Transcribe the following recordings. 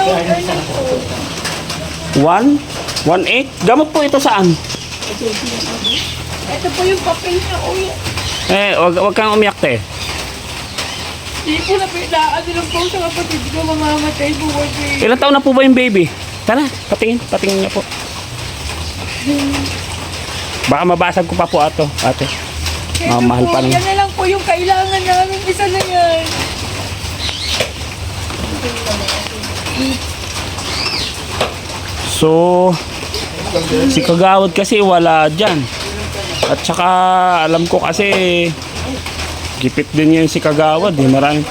118? Gamot po ito saan? Ito po yung papel na uwi. Wag kang umiyak, te. Hindi po na ano lang po sa kapatid ko, mamamatay po kasi. Ilang taon na po ba yung baby? Tara, patingin niya po. Baka mabasag ko pa po ate. Mahal pa naman. Yan na lang po yung kailangan namin. Isa na yan. So, si Kagawad kasi wala dyan. At saka, alam ko kasi, gipit din yan si Kagawad. Maraming.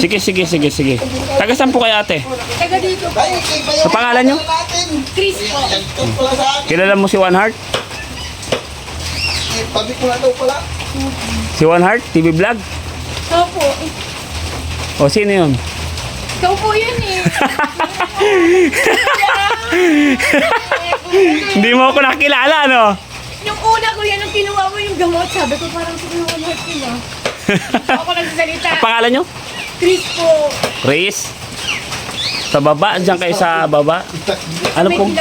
Sige. Taga saan po kayo, ate? Taga dito po. Sa pangalan nyo? Chris po. Kilala mo si One Heart? Pabi ko na daw pala. Si One Heart? TV Vlog? Opo. O, sino yun? Ikaw po yan eh. Hindi mo ako nakilala, no? Yung una ko yan, nung kinuha mo yung gamot, sabi ko parang sinuha mo yun ah. Ako nagsasalita. Ang pangalan nyo? Chris po. Chris? Sa baba? Diyan kayo sa baba? Ano pong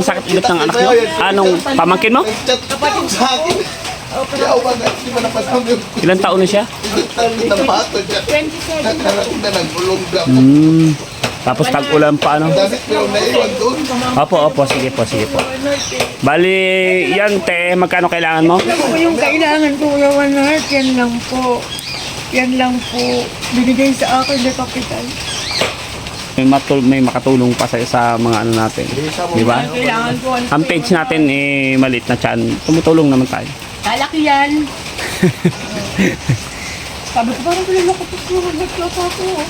sakit ulit ng anak nyo? Anong pamangkin mo? Nag-chat ako sa akin. Kaya ako hindi mo napasabi yung Ilang taon na siya? tabi ng bato niya. 27. Nakarating na nagulong lang. Tapos tag-ulan pa, ano? Damit ko yung naiwan doon. Opo, sige po. Bali, yan te, magkano kailangan mo? Yan po yung kailangan ko, One Heart. Yan lang po. Yan lang po. Binigay sa akin na kapital. May makatulong pa sa mga ano natin. Di ba? Kailangan ko. Ang page natin, maliit na chan. Tumutulong naman tayo. Lalaki yan. Sabi ko parang pinalakapos ko. Nagkata ko.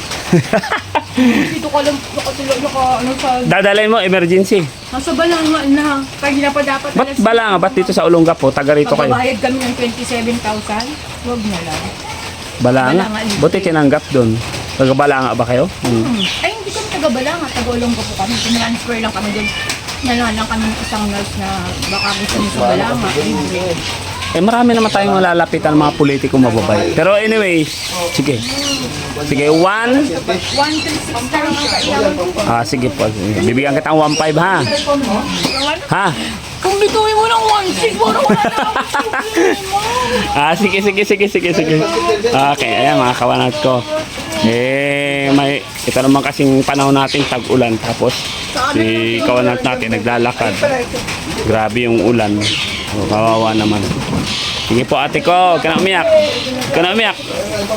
Dito ka lang ano sa... Dadalhin mo, emergency. Nasa Balanga na. Kaya hindi na pa dapat. Ba't bala nga? Ba't dito sa Olonga po? Taga rito kayo. Pagbabayad kami ng 27,000. Huwag na lang. Bala nga? Balanga, libre. Buti tinanggap doon. Taga bala nga ba kayo? Ay, hindi kami taga Balanga. Taga Olonga po kami. Tinransfer lang kami doon. Nalang lang kami ng isang nurse na baka gusto niyo sa Balanga. Marami naman tayong malalapitan ng mga politiko mababait. Pero anyway, sige. Sige, 1. 136 na lang ang kailangan ko. Sige po. Bibigyan kita ng 1.5 ha. Ha? Kung bituin mo ng 1.6, wala na Sige. Okay, ayan mga kawanat ko. Ito naman kasing panahon natin tag-ulan. Tapos, si kawanat natin naglalakad. Grabe yung ulan. Kawawa naman. Sige po ate ko, huwag ka na umiyak.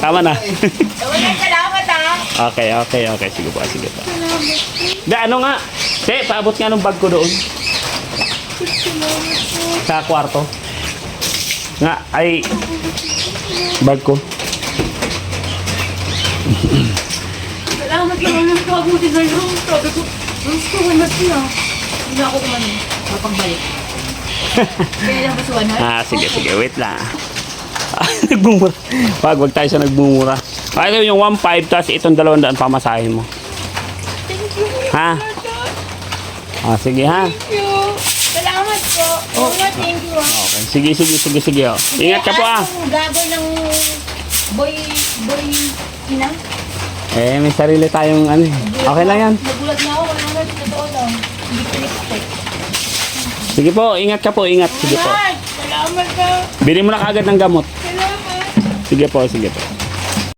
Tama na. Salamat ah. Okay. Sige po. Ano nga? Paabot nga ng bag ko doon. Sa kwarto. Nga, ay bag ko. Salamat lang ang kabuti na yun. Sabi ko, gusto ko na siya. Hindi na ako kumano. Mapagbalik. Kaya lang ba sa 1 heart? Sige. Wait lang. Nagmumura. Wag tayo sa nagmumura. Ito yung 1.5 tapos itong 200 pamasahin mo. Thank you. Ha? Sige ha. Thank you. Salamat po. Thank you. Okay. Sige. Ingat ka po ah. Gagawin ng boy ina. May sarili tayong ano. Okay lang yan. Nagulat na ako. Wala na totoo lang. Hindi ko expect. Sige po, ingat ka po. Sige po. Salamat ka. Bili mo na kaagad ng gamot. Salamat. Sige po.